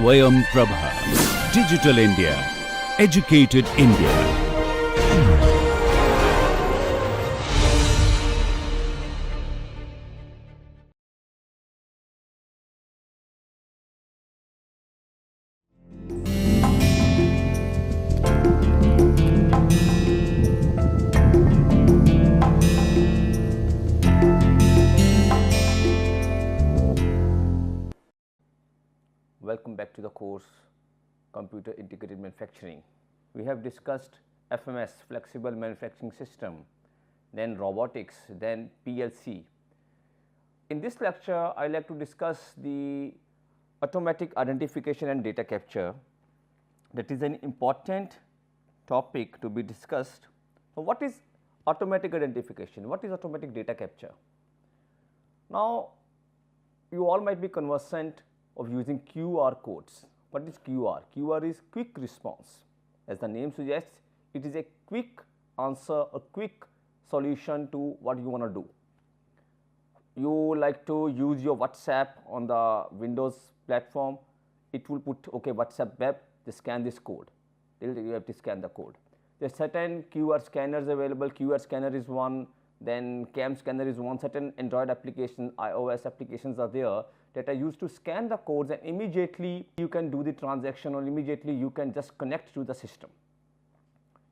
Swayam Prabha. Digital India. Educated India. Welcome back to the course Computer Integrated Manufacturing. We have discussed FMS, Flexible Manufacturing System, then robotics, then PLC. In this lecture, I like to discuss the automatic identification and data capture. That is an important topic to be discussed. So, what is automatic identification? What is automatic data capture? Now, you all might be conversant of using QR codes. What is QR? QR is quick response. As the name suggests, it is a quick answer, a quick solution to what you want to do. You like to use your WhatsApp on the Windows platform, it will put okay WhatsApp web, just scan this code, you have to scan the code. There are certain QR scanners available, QR scanner is one, then CAM scanner is one, certain Android application, iOS applications are there that are used to scan the codes, and immediately you can do the transaction, or immediately you can just connect to the system.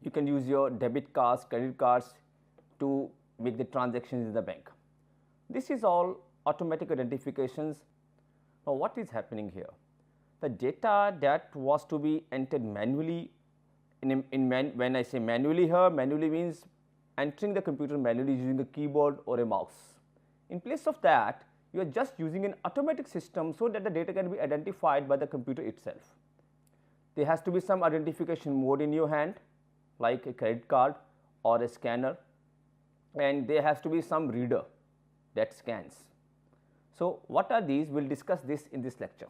You can use your debit cards, credit cards to make the transactions in the bank. This is all automatic identifications. Now, what is happening here? The data that was to be entered manually, when I say manually here, manually means entering the computer manually using a keyboard or a mouse. In place of that, you are just using an automatic system so that the data can be identified by the computer itself. There has to be some identification mode in your hand, like a credit card or a scanner, and there has to be some reader that scans. So, what are these? We will discuss this in this lecture.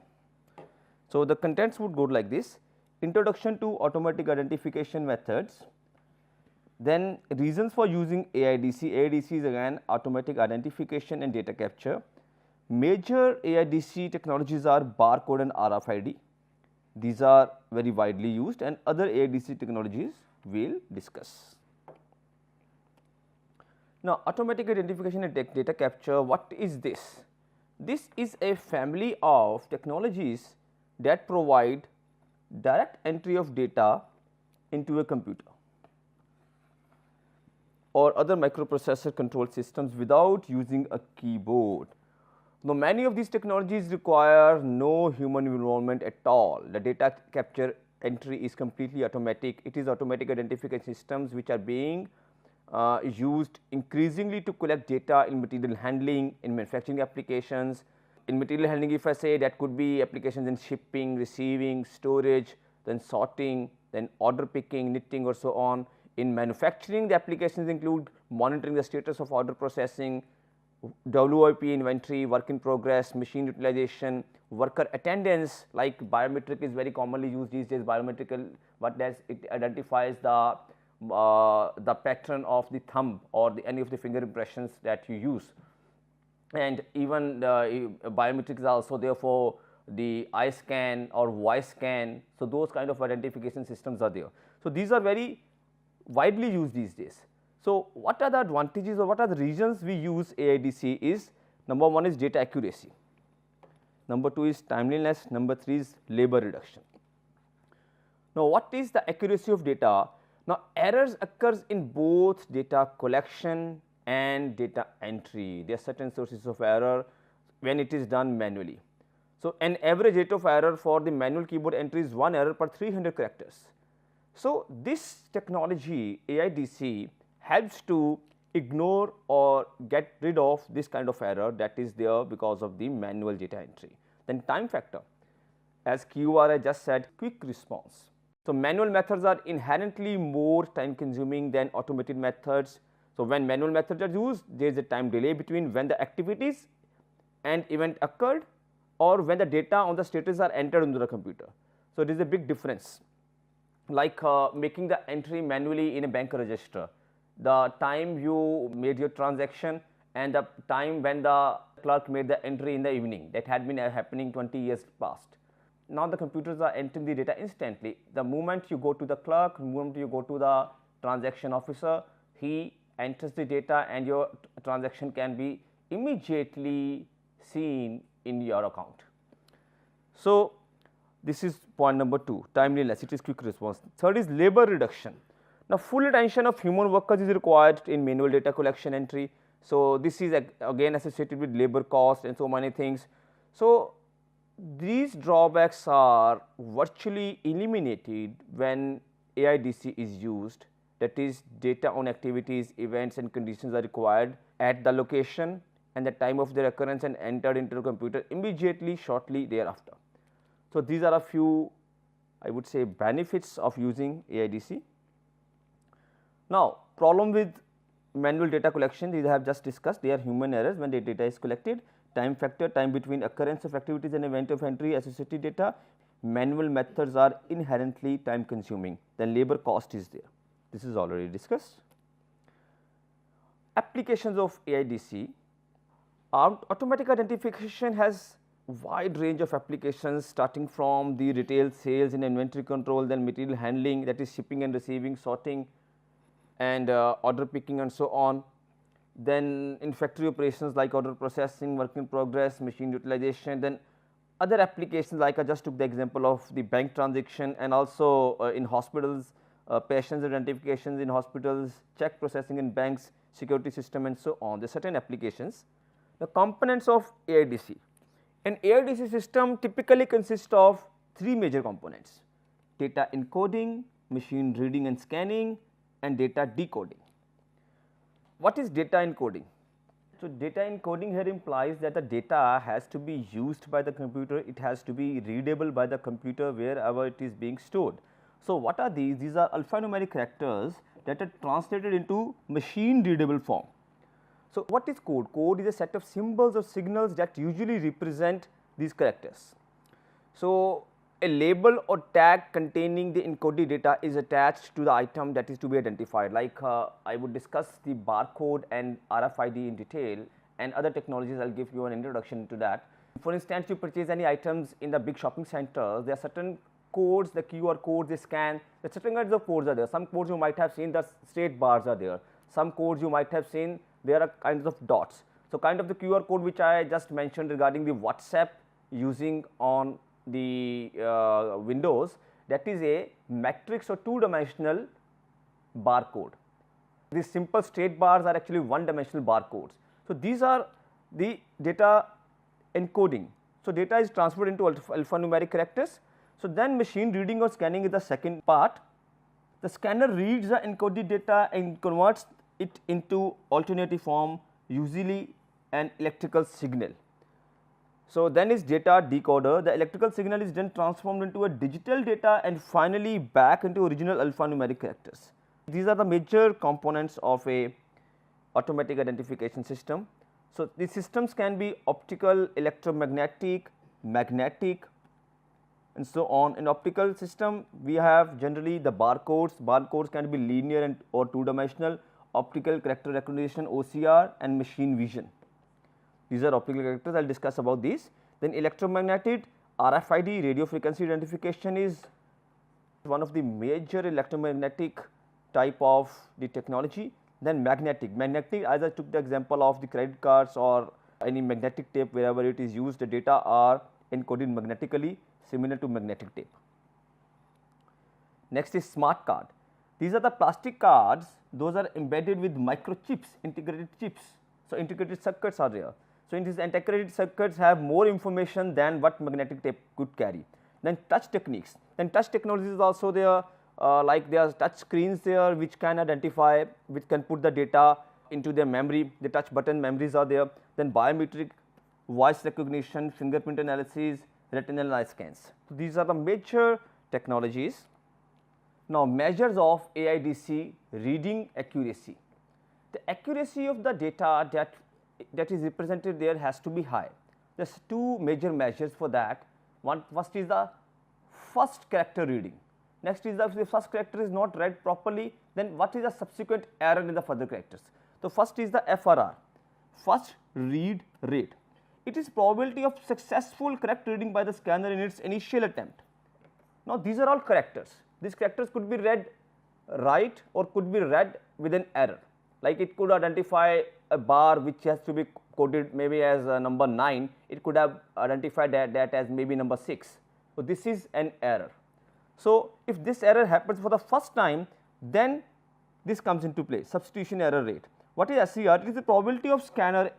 So, the contents would go like this: introduction to automatic identification methods, then reasons for using AIDC. AIDC is again automatic identification and data capture. Major AIDC technologies are barcode and RFID. These are very widely used, and other AIDC technologies we will discuss. Now, automatic identification and data capture, what is this? This is a family of technologies that provide direct entry of data into a computer or other microprocessor control systems without using a keyboard. Now, many of these technologies require no human involvement at all. The data capture entry is completely automatic. It is automatic identification systems which are being used increasingly to collect data in material handling, in manufacturing applications. In material handling, if I say, that could be applications in shipping, receiving, storage, then sorting, then order picking, knitting or so on. In manufacturing, the applications include monitoring the status of order processing, WIP inventory, work in progress, machine utilization, worker attendance, like biometric is very commonly used these days. Biometrical, what does it identifies the pattern of the thumb or any of the finger impressions that you use, and even biometrics are also there for the eye scan or voice scan. So, those kind of identification systems are there. So, these are very widely used these days. So, what are the advantages or what are the reasons we use AIDC is: number one is data accuracy, number two is timeliness, number three is labor reduction. Now, what is the accuracy of data? Now, errors occurs in both data collection and data entry. There are certain sources of error when it is done manually. So, an average rate of error for the manual keyboard entry is 1 error per 300 characters. So, this technology AIDC helps to ignore or get rid of this kind of error that is there because of the manual data entry. Then time factor, as QR I just said, quick response. So, manual methods are inherently more time consuming than automated methods. So, when manual methods are used, there is a time delay between when the activities and event occurred or when the data on the status are entered into the computer. So, it is a big difference, like making the entry manually in a bank register. The time you made your transaction and the time when the clerk made the entry in the evening, that had been happening 20 years past. now the computers are entering the data instantly. The moment you go to the clerk, the moment you go to the transaction officer, he enters the data and your transaction can be immediately seen in your account. So, this is point number 2, timeliness, it is quick response. Third is labor reduction. Now, full attention of human workers is required in manual data collection entry. So, this is again associated with labor cost and so many things. So, these drawbacks are virtually eliminated when AIDC is used, that is data on activities, events and conditions are required at the location and the time of their occurrence and entered into the computer immediately shortly thereafter. So, these are a few, I would say, benefits of using AIDC. Now, problem with manual data collection, these I have just discussed, they are human errors when the data is collected, time factor, time between occurrence of activities and event of entry, associated data, manual methods are inherently time consuming, then labor cost is there, this is already discussed. Applications of AIDC, automatic identification has wide range of applications starting from the retail sales and inventory control, then material handling, that is shipping and receiving, sorting and order picking and so on. Then in factory operations like order processing, work in progress, machine utilization, then other applications like I just took the example of the bank transaction, and also in hospitals, patients identifications in hospitals, check processing in banks, security system and so on. There are certain applications. The components of AIDC. An AIDC system typically consists of 3 major components: data encoding, machine reading and scanning, and data decoding. What is data encoding? So, data encoding here implies that the data has to be used by the computer, it has to be readable by the computer wherever it is being stored. So, what are these? These are alphanumeric characters that are translated into machine readable form. So, what is code? Code is a set of symbols or signals that usually represent these characters. So, a label or tag containing the encoded data is attached to the item that is to be identified, like I would discuss the barcode and RFID in detail, and other technologies I will give you an introduction to that. For instance, you purchase any items in the big shopping centers, there are certain codes, the QR codes they scan, there are certain kinds of codes are there. Some codes you might have seen, the straight bars are there, some codes you might have seen, there are kinds of dots. So, kind of the QR code which I just mentioned regarding the WhatsApp using on the Windows, that is a matrix or 2-dimensional barcode. These simple straight bars are actually 1-dimensional barcodes. So, these are the data encoding. So, data is transferred into alphanumeric characters. So, then machine reading or scanning is the second part. The scanner reads the encoded data and converts it into alternative form, usually an electrical signal. So, then is data decoder. The electrical signal is then transformed into a digital data and finally back into original alphanumeric characters. These are the major components of a automatic identification system. So, these systems can be optical, electromagnetic, magnetic and so on. In optical system, we have generally the barcodes. Barcodes can be linear and or 2-dimensional, optical character recognition OCR and machine vision. These are optical characters, I will discuss about these. Then electromagnetic, RFID, radio frequency identification is one of the major electromagnetic type of the technology. Then magnetic, as I took the example of the credit cards or any magnetic tape, wherever it is used, the data are encoded magnetically, similar to magnetic tape. Next is smart card. These are the plastic cards, those are embedded with microchips, integrated chips. So, integrated circuits are there. So, in these integrated circuits have more information than what magnetic tape could carry. Then touch techniques, then touch technologies is also there, like there are touch screens there which can identify, which can put the data into their memory, the touch button memories are there. Then biometric, voice recognition, fingerprint analysis, retinal eye scans. So, these are the major technologies. Now, measures of AIDC reading accuracy. The accuracy of the data that is represented there has to be high. There are 2 major measures for that. First is the first character reading. Next is if the first character is not read properly, then what is the subsequent error in the further characters. So, first is the FRR, first read rate. it is probability of successful correct reading by the scanner in its initial attempt. Now, these are all characters. These characters could be read right or could be read with an error, like it could identify a bar which has to be coded maybe as number 9, it could have identified that as maybe number 6. So, this is an error. So, if this error happens for the first time, then this comes into play, substitution error rate. What is SER? It is the probability of scanner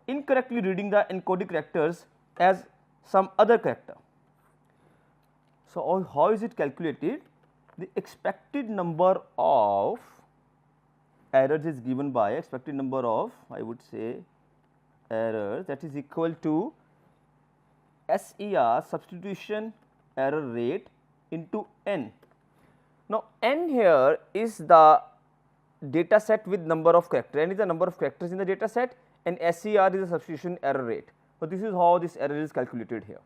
incorrectly reading the encoded characters as some other character. So, how is it calculated? The expected number of errors is given by expected number of, I would say, errors, that is equal to SER, substitution error rate, into n. Now, n here is the data set with number of characters, n is the number of characters in the data set, and SER is the substitution error rate. So, this is how this error is calculated here.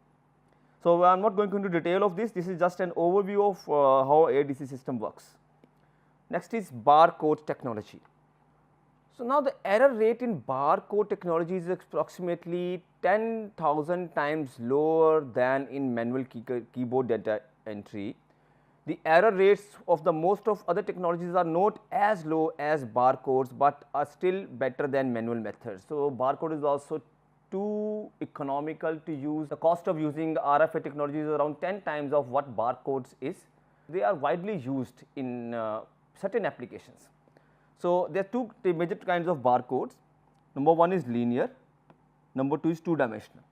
So, I am not going into detail of this is just an overview of how ADC system works. Next is barcode technology. So, now the error rate in barcode technology is approximately 10,000 times lower than in manual keyboard data entry. The error rates of the most of other technologies are not as low as barcodes, but are still better than manual methods. So, barcode is also too economical to use. The cost of using RFID technology is around 10 times of what barcodes is. They are widely used in certain applications. So, there are two major kinds of barcodes. Number one is linear, number two is two dimensional.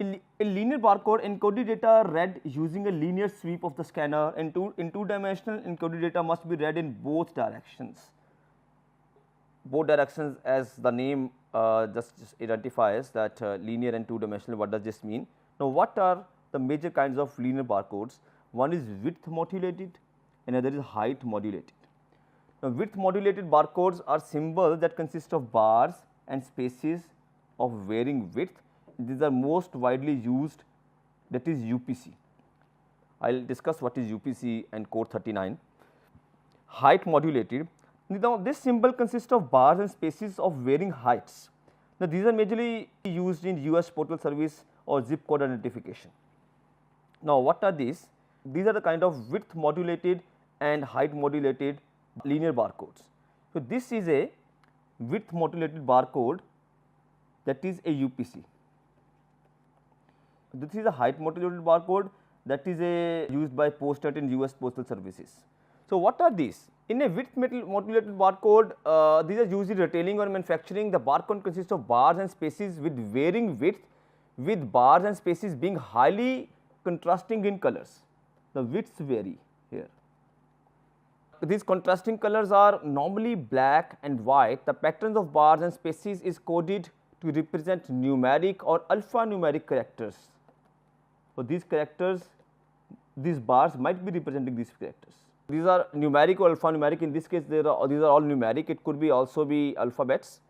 In linear barcode, encoded data are read using a linear sweep of the scanner, and in two dimensional encoded data must be read in both directions. Both directions, as the name just identifies that linear and two dimensional, what does this mean? Now, what are the major kinds of linear barcodes? One is width modulated, another is height modulated. Now, width modulated barcodes are symbols that consist of bars and spaces of varying width. These are most widely used, that is UPC. I will discuss what is UPC and code 39. Height modulated. Now, this symbol consists of bars and spaces of varying heights. Now, these are majorly used in US Postal Service or zip code identification. Now, what are these? These are the kind of width modulated and height modulated linear barcodes. So, this is a width modulated barcode, that is a UPC. This is a height modulated barcode, that is a used by Postat in US Postal Services. So, what are these? In a width modulated barcode, these are used in retailing or manufacturing. The barcode consists of bars and spaces with varying width, with bars and spaces being highly contrasting in colors. The widths vary here. These contrasting colors are normally black and white. The patterns of bars and spaces is coded to represent numeric or alphanumeric characters. So, these characters, these bars might be representing these characters. These are numeric or alphanumeric. In this case, these are all numeric. It could be also be alphabets.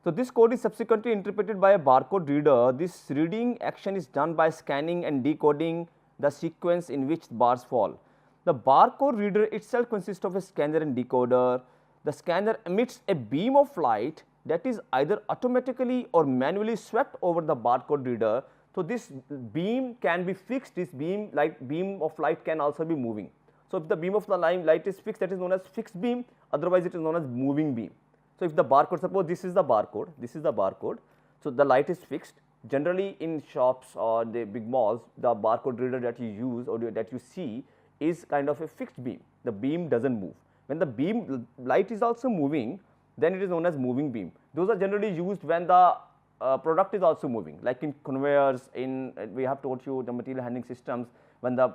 So, this code is subsequently interpreted by a barcode reader. This reading action is done by scanning and decoding the sequence in which bars fall. The barcode reader itself consists of a scanner and decoder. The scanner emits a beam of light that is either automatically or manually swept over the barcode reader. So, this beam can be fixed. This beam of light can also be moving. So, if the beam of the light is fixed, that is known as fixed beam, otherwise it is known as moving beam. So, if the barcode, suppose this is the barcode, this is the barcode. So, the light is fixed. Generally in shops or the big malls, the barcode reader that you use or that you see is kind of a fixed beam. The beam does not move. When the beam light is also moving, then it is known as moving beam. Those are generally used when the product is also moving, like in conveyors, in we have told you the material handling systems, when the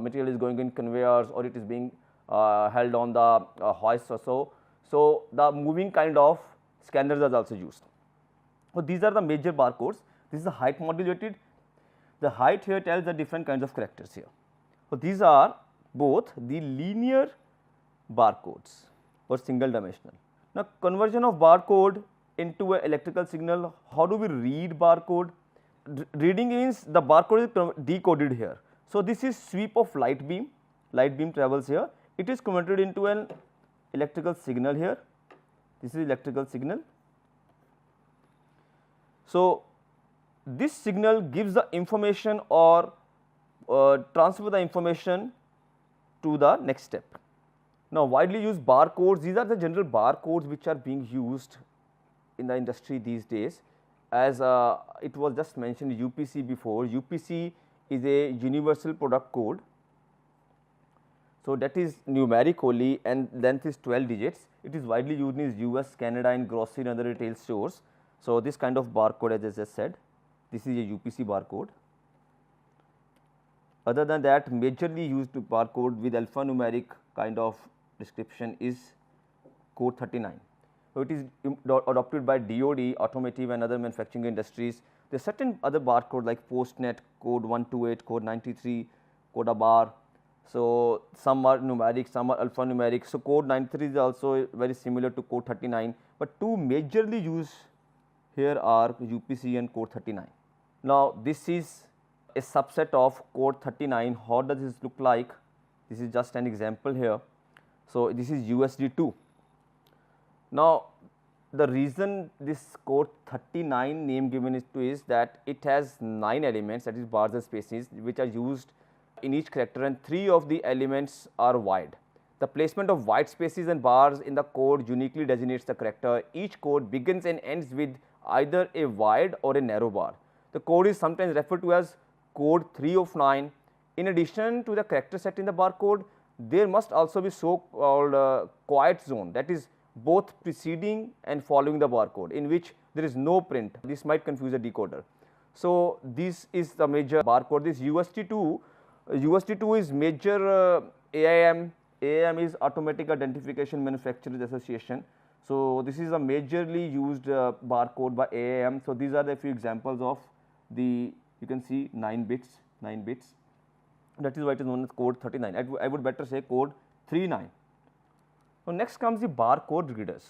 material is going in conveyors or it is being held on the hoist or so. So, the moving kind of scanners are also used. So, these are the major barcodes. This is the height modulated. The height here tells the different kinds of characters here. So, these are both the linear barcodes or single dimensional. Now, conversion of barcode into an electrical signal. How do we read barcode? Reading means the barcode is decoded here. So, this is sweep of light beam travels here. It is converted into an electrical signal here. This is electrical signal. So, this signal gives the information or transfer the information to the next step. Now, widely used barcodes, these are the general barcodes which are being used in the industry these days. As it was just mentioned UPC before, UPC is a universal product code. So, that is numeric only and length is 12 digits. It is widely used in US, Canada and grocery and other retail stores. So, this kind of barcode, as I just said, this is a UPC barcode. Other than that, majorly used barcode with alphanumeric kind of description is code 39. So, it is adopted by DOD, automotive and other manufacturing industries. There are certain other barcode like Postnet, code 128, code 93, code a bar. So, some are numeric, some are alphanumeric. So, code 93 is also very similar to code 39, but two majorly used here are UPC and code 39. Now, this is a subset of code 39. How does this look like? This is just an example here. So, this is USD2. Now, the reason this code 39 name given is to is that it has 9 elements, that is bars and spaces, which are used in each character, and 3 of the elements are wide. The placement of white spaces and bars in the code uniquely designates the character. Each code begins and ends with either a wide or a narrow bar. The code is sometimes referred to as code 3 of 9. In addition to the character set in the barcode, there must also be so called quiet zone, that is both preceding and following the barcode, in which there is no print. This might confuse a decoder. So, this is the major barcode. This USD2 is major AIM. AIM is Automatic Identification Manufacturers Association. So, this is a majorly used barcode by AIM. So, these are the few examples of the, you can see 9 bits. That is why it is known as code 39. I would better say code 39. So, next comes the barcode readers.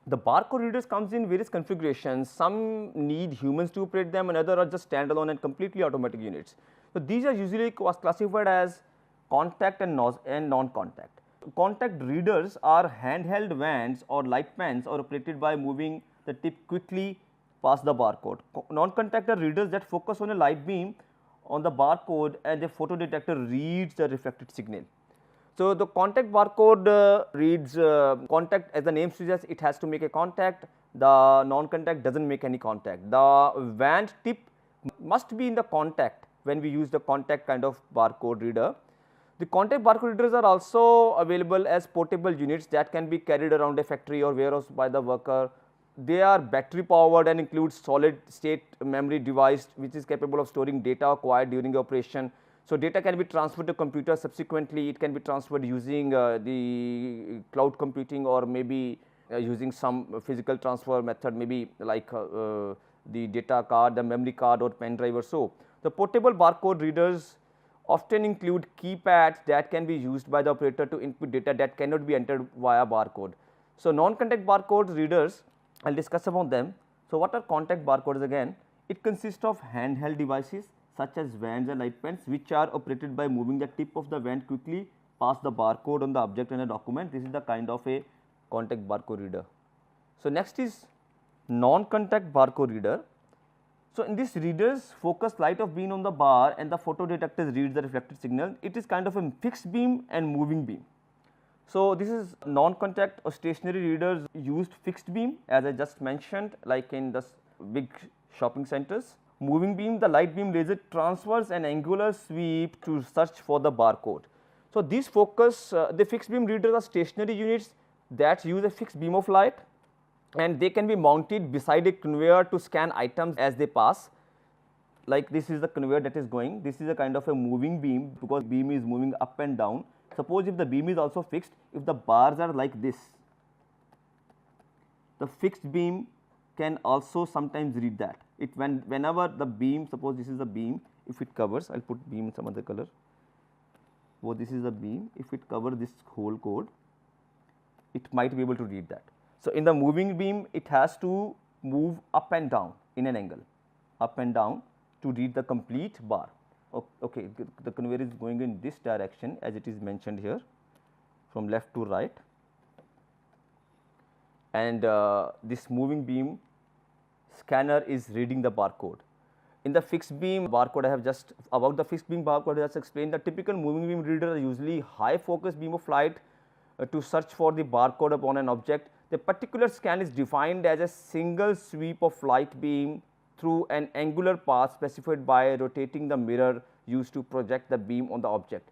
The barcode readers comes in various configurations. Some need humans to operate them and other are just standalone and completely automatic units. So, these are usually classified as contact and non-contact. Contact readers are handheld vands or light pens or operated by moving the tip quickly past the barcode. Non-contact are readers that focus on a light beam on the barcode and the photo detector reads the reflected signal. So, the contact barcode reads contact, as the name suggests, it has to make a contact. The non-contact does not make any contact. The wand tip must be in the contact when we use the contact kind of barcode reader. The contact barcode readers are also available as portable units that can be carried around a factory or warehouse by the worker. They are battery powered and include solid state memory device which is capable of storing data acquired during the operation. So, data can be transferred to computer subsequently. It can be transferred using the cloud computing or maybe using some physical transfer method, maybe like the data card, the memory card or pen drive or so. The portable barcode readers often include keypads that can be used by the operator to input data that cannot be entered via barcode. So, non-contact barcode readers, I will discuss about them. So, what are contact barcodes again? It consists of handheld devices such as vands and light pens which are operated by moving the tip of the wand quickly past the barcode on the object in a document. This is the kind of a contact barcode reader. So, next is non-contact barcode reader. So, in this readers focus light of beam on the bar and the photo detectors read the reflected signal. It is kind of a fixed beam and moving beam. So, this is non-contact or stationary readers used fixed beam as I just mentioned, like in the big shopping centers. Moving beam, the light beam laser transfers an angular sweep to search for the barcode. So, these focus the fixed beam readers are stationary units that use a fixed beam of light and they can be mounted beside a conveyor to scan items as they pass. Like this is the conveyor that is going, this is a kind of a moving beam because beam is moving up and down. Suppose if the beam is also fixed, if the bars are like this, the fixed beam can also sometimes read that. Whenever the beam, suppose this is the beam, if it covers, I will put beam in some other color. So, this is the beam, if it covers this whole code, it might be able to read that. So, in the moving beam, it has to move up and down in an angle, up and down to read the complete bar. Okay, the conveyor is going in this direction as it is mentioned here from left to right, and this moving beam scanner is reading the barcode. In the fixed beam barcode, I have just about the fixed beam barcode I just explained. The typical moving beam reader are usually high focus beam of light to search for the barcode upon an object. The particular scan is defined as a single sweep of light beam through an angular path specified by rotating the mirror used to project the beam on the object.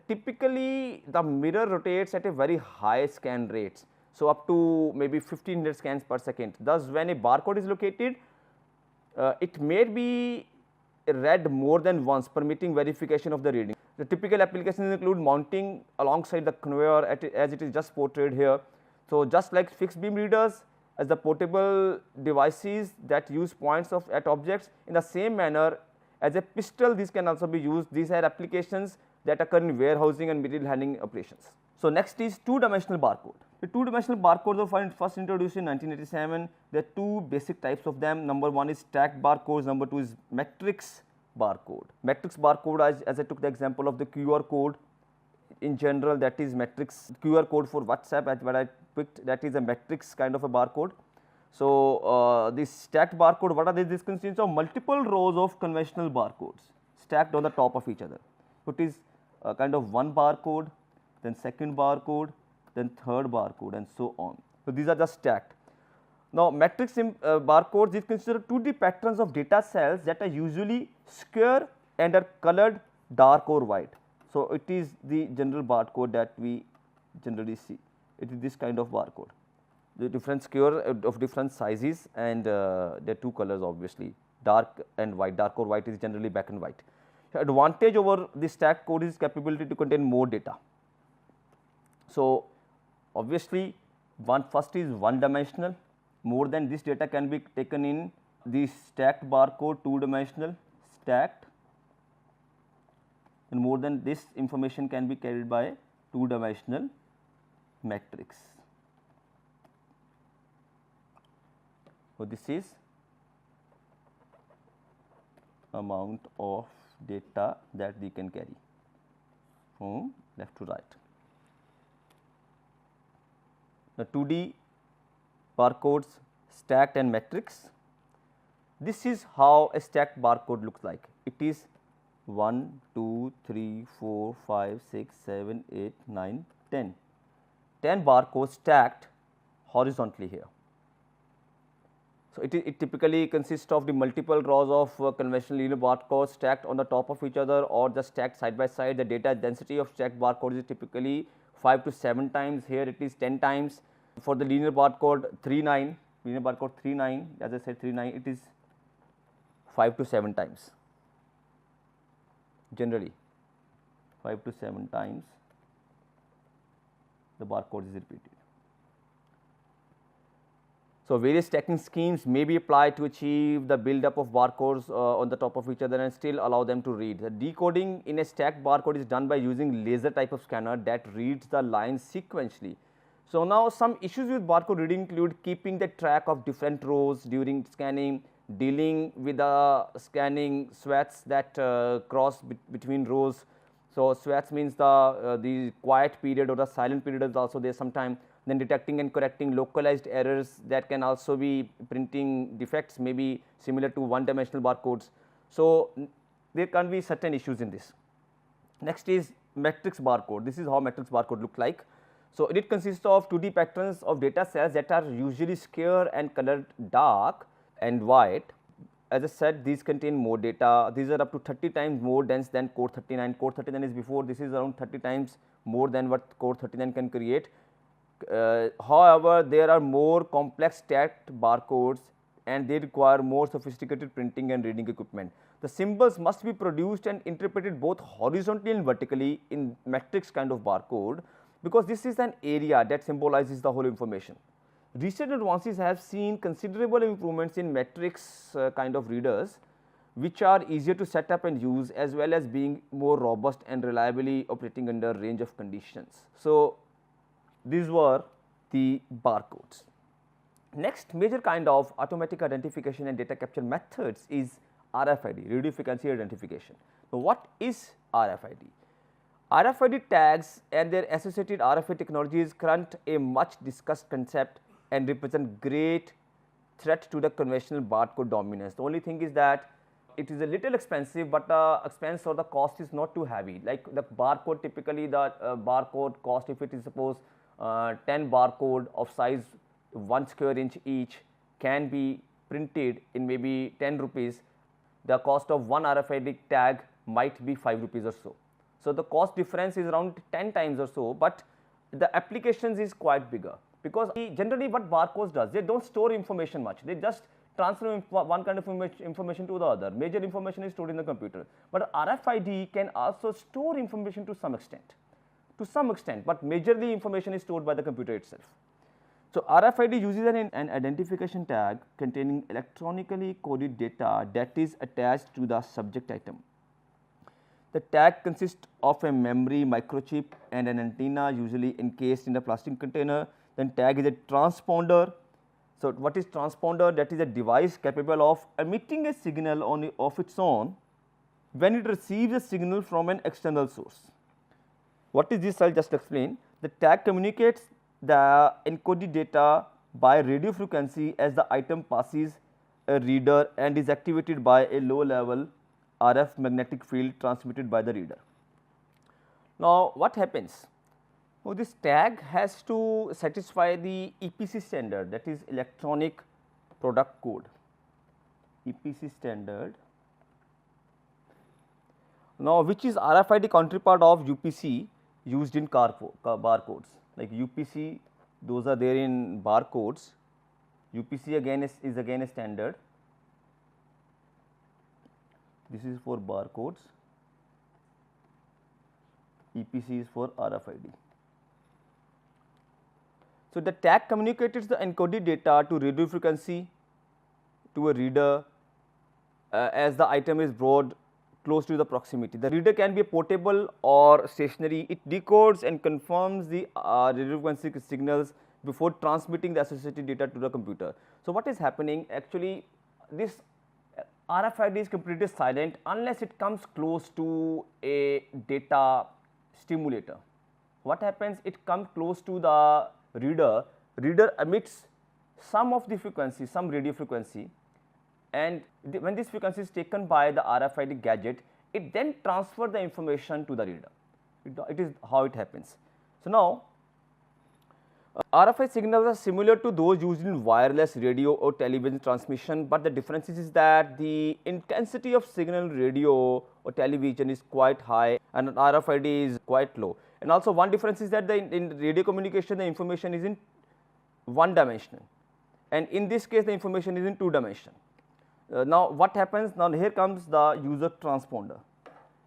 Typically, the mirror rotates at a very high scan rates. So, up to maybe 1500 scans per second. Thus, when a barcode is located, it may be read more than once, permitting verification of the reading. The typical applications include mounting alongside the conveyor as it is just portrayed here. So, just like fixed beam readers as the portable devices that use points at objects, in the same manner as a pistol these can also be used. These are applications that occur in warehousing and material handling operations. So, next is two-dimensional barcode. The two-dimensional barcodes were first introduced in 1987. There are two basic types of them. Number one is stacked barcodes, number two is matrix barcode. Matrix barcode, as I took the example of the QR code, in general that is matrix. QR code for WhatsApp, as what I picked, that is a matrix kind of a barcode. So, this stacked barcode, what are these? This consists of multiple rows of conventional barcodes stacked on the top of each other. So, it is kind of one barcode, then second barcode, then third barcode and so on. So, these are just stacked. Now, matrix barcodes, these consist of 2D patterns of data cells that are usually square and are colored dark or white. So, it is the general barcode that we generally see. It is this kind of barcode. The different square of different sizes, and there are two colors obviously, dark and white. Dark or white is generally black and white. The advantage over the stacked code is capability to contain more data. So, obviously, first is one dimensional. More than this data can be taken in the stacked barcode, two dimensional stacked, and more than this information can be carried by two dimensional matrix. So, this is amount of data that we can carry from left to right. The 2D barcodes, stacked and matrix. This is how a stacked barcode looks like. It is 1, 2, 3, 4, 5, 6, 7, 8, 9, 10. 10 barcodes stacked horizontally here. So, it typically consists of the multiple rows of conventional linear barcodes stacked on the top of each other or just stacked side by side. The data density of stacked barcodes is typically 5 to 7 times, here it is 10 times. For the linear barcode 39, linear barcode 39, as I said 39, it is 5 to 7 times, generally 5 to 7 times the barcode is repeated. So, various stacking schemes may be applied to achieve the build up of barcodes on the top of each other and still allow them to read. The decoding in a stacked barcode is done by using laser type of scanner that reads the lines sequentially. So, now some issues with barcode reading include keeping the track of different rows during scanning, dealing with the scanning swaths that cross between rows. So, swaths means the quiet period or the silent period is also there sometime. Then detecting and correcting localized errors that can also be printing defects, may be similar to one dimensional barcodes. So, there can be certain issues in this. Next is matrix barcode. This is how matrix barcode look like. So, it consists of 2D patterns of data cells that are usually square and colored dark and white. As I said, these contain more data. These are up to 30 times more dense than core 39. Core 39 is before, this is around 30 times more than what core 39 can create. However, there are more complex stacked barcodes and they require more sophisticated printing and reading equipment. The symbols must be produced and interpreted both horizontally and vertically in matrix kind of barcode, because this is an area that symbolizes the whole information. Recent advances have seen considerable improvements in matrix kind of readers, which are easier to set up and use, as well as being more robust and reliably operating under a range of conditions. So, these were the barcodes. Next major kind of automatic identification and data capture methods is RFID, radio frequency identification. So, what is RFID? RFID tags and their associated RFID technologies current a much discussed concept and represent great threat to the conventional barcode dominance. The only thing is that it is a little expensive, but expense or the cost is not too heavy. Like the barcode, typically the barcode cost, if it is suppose 10 barcode of size 1 square inch each can be printed in maybe 10 rupees, the cost of one RFID tag might be 5 rupees or so. So, the cost difference is around 10 times or so, but the applications is quite bigger, because generally what barcodes does, they do not store information much, they just transfer one kind of information to the other. Major information is stored in the computer, but RFID can also store information to some extent, but majorly information is stored by the computer itself. So, RFID uses an identification tag containing electronically coded data that is attached to the subject item. The tag consists of a memory, microchip and an antenna usually encased in a plastic container. Then tag is a transponder. So, what is transponder? That is a device capable of emitting a signal of its own when it receives a signal from an external source. What is this? I will just explain. The tag communicates the encoded data by radio frequency as the item passes a reader and is activated by a low level RF magnetic field transmitted by the reader. Now, what happens? Well, this tag has to satisfy the EPC standard, that is electronic product code, EPC standard. Now, which is RFID counterpart of UPC used in barcodes, like UPC, those are there in barcodes. UPC again is again a standard. This is for barcodes, EPC is for RFID. So, the tag communicates the encoded data to radio frequency to a reader as the item is brought close to the proximity. The reader can be portable or stationary. It decodes and confirms the radio frequency signals before transmitting the associated data to the computer. So, what is happening actually, this RFID is completely silent unless it comes close to a data stimulator. What happens? It comes close to the reader emits some of the frequency, some radio frequency, and when this frequency is taken by the RFID gadget, it then transfers the information to the reader. It is how it happens. So, now RFID signals are similar to those used in wireless radio or television transmission, but the difference is that the intensity of signal radio or television is quite high and RFID is quite low. And also one difference is that in radio communication the information is in one dimension, and in this case the information is in two dimension. Now, what happens? Now, here comes the user transponder.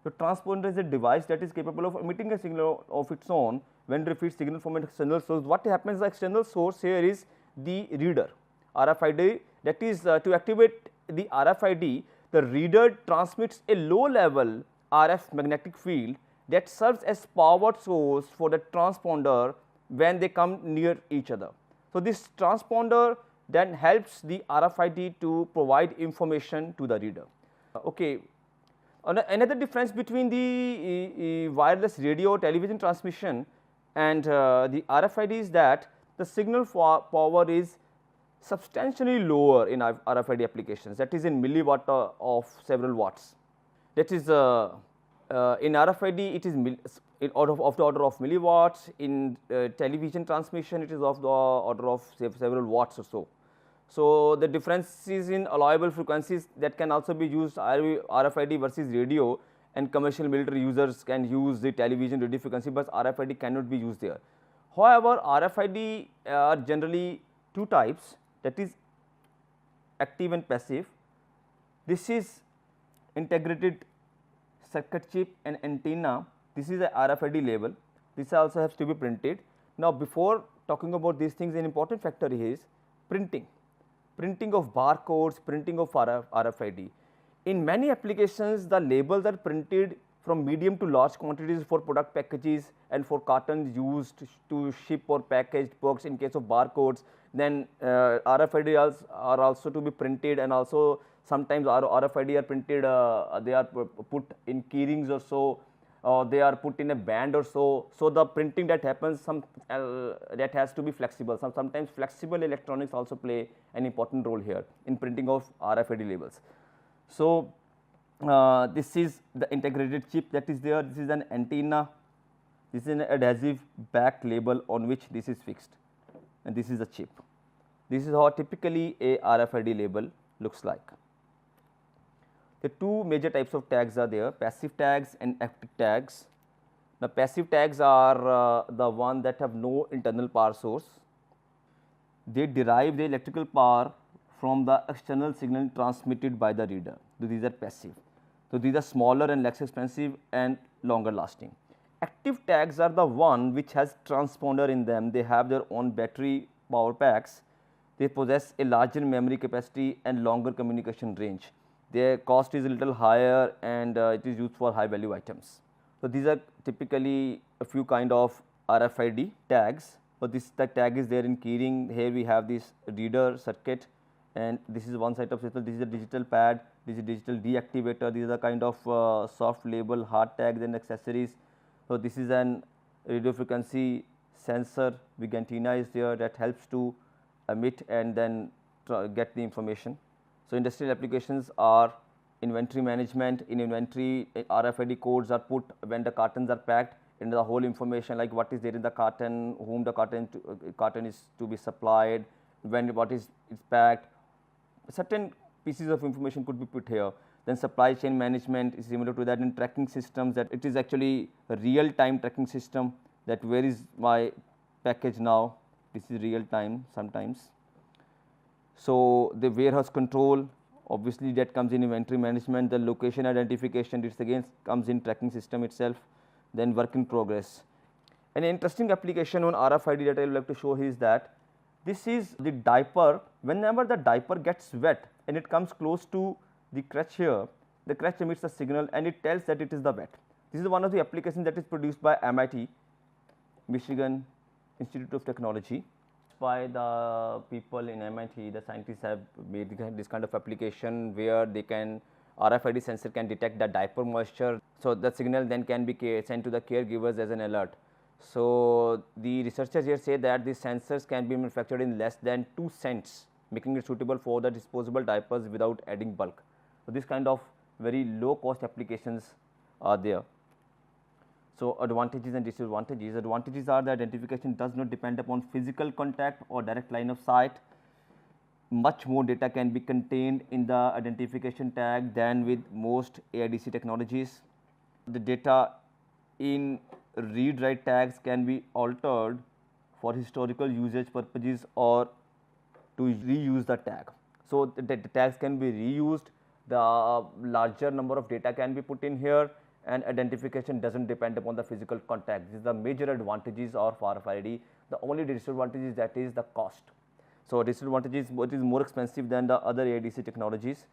So, transponder is a device that is capable of emitting a signal of its own when it receives signal from an external source. What happens? The external source here is the reader RFID, that is to activate the RFID, the reader transmits a low level RF magnetic field that serves as power source for the transponder when they come near each other. So, this transponder then helps the RFID to provide information to the reader. Okay. Another difference between the wireless radio or television transmission and the RFID is that the signal power is substantially lower in RFID applications, that is in milliwatt of several watts. That is in RFID it is of the order of milliwatts, in television transmission it is of the order of several watts or so. So, the difference is in allowable frequencies that can also be used RFID versus radio, and commercial military users can use the television radio frequency, but RFID cannot be used there. However, RFID are generally two types, that is active and passive. This is integrated circuit chip and antenna. This is a RFID label. This also has to be printed. Now, before talking about these things, an important factor is printing of barcodes, printing of RFID. In many applications, the labels are printed from medium to large quantities for product packages and for cartons used to ship or packaged box. In case of barcodes, then RFID are also to be printed, and also sometimes RFID are printed, they are put in key rings or so, or they are put in a band or so. So the printing that happens, that has to be flexible. Sometimes flexible electronics also play an important role here in printing of RFID labels. So this is the integrated chip that is there. This is an antenna. This is an adhesive back label on which this is fixed, and this is the chip. This is how typically a RFID label looks like. The two major types of tags are there, passive tags and active tags. Now, passive tags are the one that have no internal power source. They derive the electrical power from the external signal transmitted by the reader. So, these are passive. So, these are smaller and less expensive and longer lasting. Active tags are the one which has transponder in them. They have their own battery power packs. They possess a larger memory capacity and longer communication range. Their cost is a little higher and it is used for high value items. So, these are typically a few kind of RFID tags. So, the tag is there in keyring. Here we have this reader circuit, and this is one side of system. This is a digital pad, this is digital deactivator. These are the kind of soft label, hard tags and accessories. So, this is an radio frequency sensor. Big antenna is there that helps to emit and then get the information. So, industrial applications are inventory management. In inventory, RFID codes are put when the cartons are packed, and the whole information like what is there in the carton, whom the carton is to be supplied, when what is packed. Certain pieces of information could be put here. Then supply chain management is similar to that, in tracking systems, that it is actually a real time tracking system, that where is my package now, this is real time sometimes. So, the warehouse control, obviously that comes in inventory management. The location identification, this again comes in tracking system itself. Then work in progress. An interesting application on RFID that I would like to show is that this is the diaper. Whenever the diaper gets wet and it comes close to the crutch here, the crutch emits a signal and it tells that it is the wet. This is one of the applications that is produced by MIT, Michigan Institute of Technology. By the people in MIT, the scientists have made this kind of application where they can, RFID sensor can detect the diaper moisture. So, the signal then can be sent to the caregivers as an alert. So, the researchers here say that these sensors can be manufactured in less than 2 cents, making it suitable for the disposable diapers without adding bulk. So, this kind of very low cost applications are there. So, advantages and disadvantages. Advantages are that identification does not depend upon physical contact or direct line of sight. Much more data can be contained in the identification tag than with most AIDC technologies. The data in read write tags can be altered for historical usage purposes or to reuse the tag. So, the tags can be reused, the larger number of data can be put in here, and identification does not depend upon the physical contact. This is the major advantages of RFID. The only disadvantage is that is the cost. So, disadvantage is it is more expensive than the other AIDC technologies,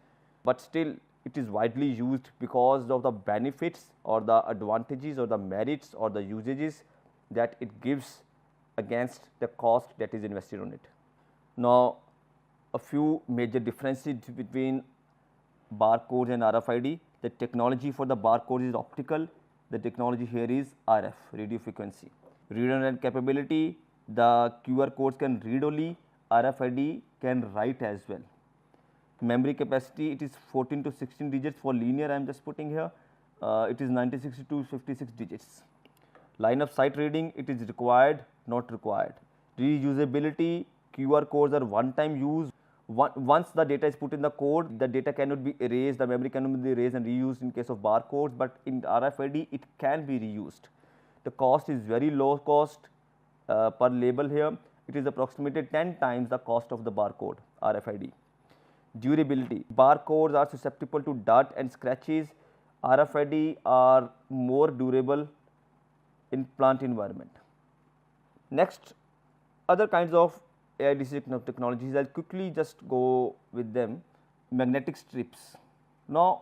but still it is widely used because of the benefits or the advantages or the merits or the usages that it gives against the cost that is invested on it. Now, a few major differences between barcodes and RFID. The technology for the barcode is optical, the technology here is RF, radio frequency. Read and write capability, the QR codes can read only, RFID can write as well. Memory capacity, it is 14 to 16 digits for linear, I am just putting here, it is 96 to 56 digits. Line of sight reading, it is required, not required. Reusability, QR codes are one time use. Once the data is put in the code, the data cannot be erased, the memory cannot be erased and reused in case of barcodes, but in RFID it can be reused. The cost is very low cost per label here, it is approximately 10 times the cost of the barcode RFID. Durability, barcodes are susceptible to dirt and scratches, RFID are more durable in plant environment. Next, other kinds of AIDC technologies, I will quickly just go with them. Magnetic strips. Now,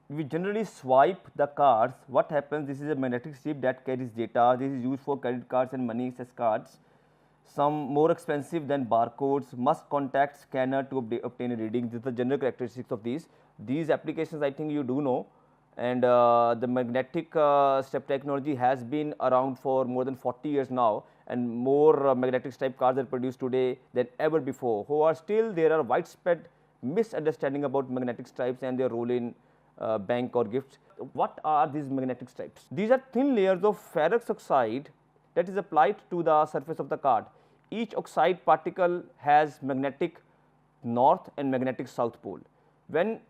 we generally swipe the cards. What happens? This is a magnetic strip that carries data. This is used for credit cards and money access cards. Some more expensive than barcodes, must contact scanner to obtain a reading. This is the general characteristics of these. These applications I think you do know. and the magnetic stripe technology has been around for more than 40 years now, and more magnetic stripe cars are produced today than ever before. However, still there are widespread misunderstanding about magnetic stripes and their role in bank or gifts. What are these magnetic stripes? These are thin layers of ferrous oxide that is applied to the surface of the card. Each oxide particle has magnetic north and magnetic south pole. When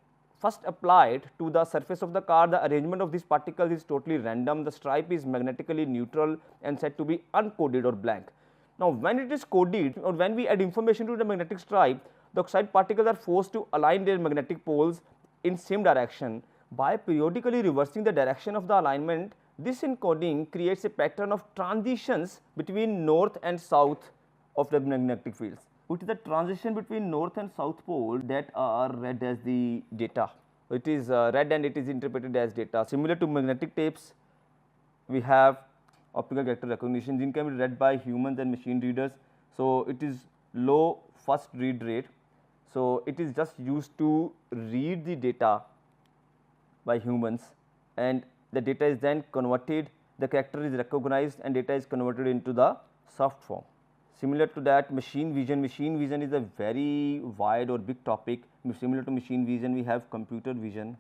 first applied to the surface of the card, the arrangement of these particles is totally random. The stripe is magnetically neutral and said to be uncoded or blank. Now, when it is coded or when we add information to the magnetic stripe, the oxide particles are forced to align their magnetic poles in same direction. By periodically reversing the direction of the alignment, this encoding creates a pattern of transitions between north and south of the magnetic fields, which is the transition between north and south pole that are read as the data. It is read and it is interpreted as data. Similar to magnetic tapes, we have optical character recognition. These can be read by humans and machine readers. So, it is low first read rate. So, it is just used to read the data by humans, and the data is then converted, the character is recognized and data is converted into the soft form. Similar to that, machine vision is a very wide or big topic. Similar to machine vision, we have computer vision.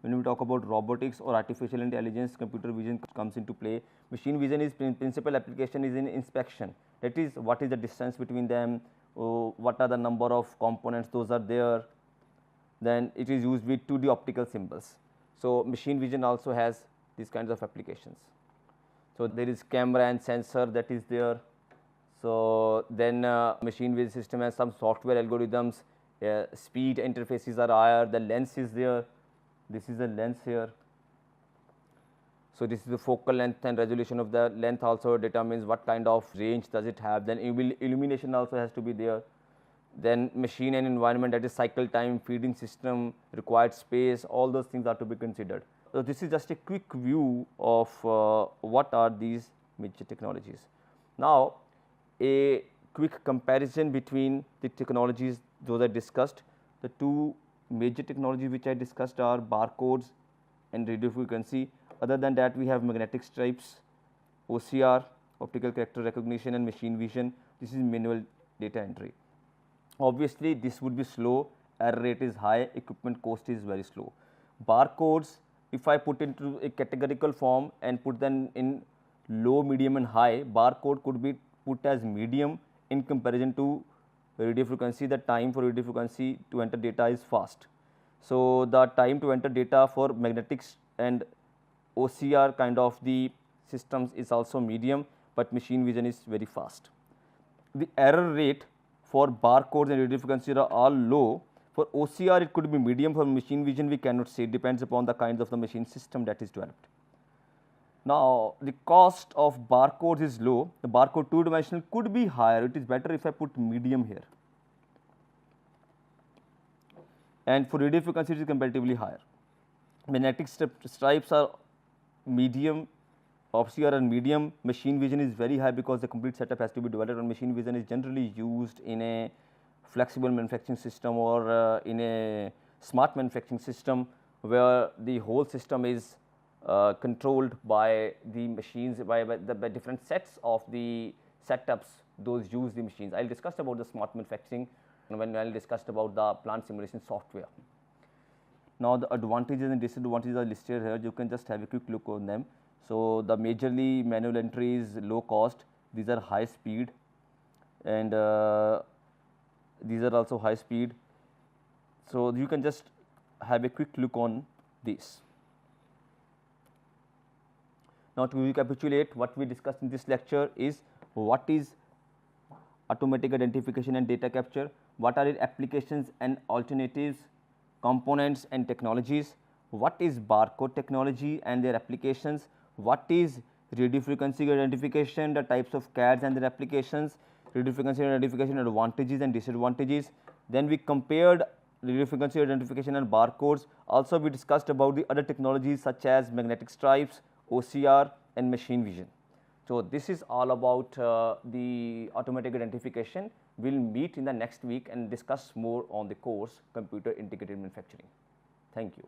When we talk about robotics or artificial intelligence, computer vision comes into play. Machine vision is principal application is in inspection, that is what is the distance between them, what are the number of components those are there, then it is used with 2D optical symbols. So, machine vision also has these kinds of applications. So, there is camera and sensor that is there. So, then machine vision system has some software algorithms, speed interfaces are higher, the lens is there, this is the lens here. So, this is the focal length and resolution of the length also determines what kind of range does it have, then illumination also has to be there. Then machine and environment, that is cycle time, feeding system, required space, all those things are to be considered. So, this is just a quick view of what are these major technologies. Now, a quick comparison between the technologies those I discussed. The two major technologies which I discussed are barcodes and radio frequency. Other than that, we have magnetic stripes, OCR, optical character recognition, and machine vision. This is manual data entry. Obviously, this would be slow, error rate is high, equipment cost is very slow. Barcodes, if I put into a categorical form and put them in low, medium and high, barcode could be put as medium in comparison to radio frequency. The time for radio frequency to enter data is fast. So, the time to enter data for magnetics and OCR kind of the systems is also medium, but machine vision is very fast. The error rate for barcodes and radio frequency are all low. For OCR, it could be medium. For machine vision, we cannot say, it depends upon the kinds of the machine system that is developed. Now, the cost of barcodes is low. The barcode 2-dimensional could be higher. It is better if I put medium here. And for radio frequency, it is comparatively higher. Magnetic stripes are medium, OCR and medium. Machine vision is very high because the complete setup has to be developed, and machine vision is generally used in a flexible manufacturing system or in a smart manufacturing system where the whole system is controlled by the machines, by different sets of the setups those use the machines. I will discuss about the smart manufacturing when I will discuss about the plant simulation software. Now, the advantages and disadvantages are listed here. You can just have a quick look on them. So, the majorly manual entry is low cost, these are high speed, and these are also high speed. So, you can just have a quick look on this. Now, to recapitulate, what we discussed in this lecture is what is automatic identification and data capture, what are its applications and alternatives, components and technologies, what is barcode technology and their applications, what is radio frequency identification, the types of CADs and their applications, radio frequency identification advantages and disadvantages. Then we compared radio frequency identification and barcodes. Also, we discussed about the other technologies such as magnetic stripes, OCR and machine vision. So, this is all about the automatic identification. We will meet in the next week and discuss more on the course Computer Integrated Manufacturing. Thank you.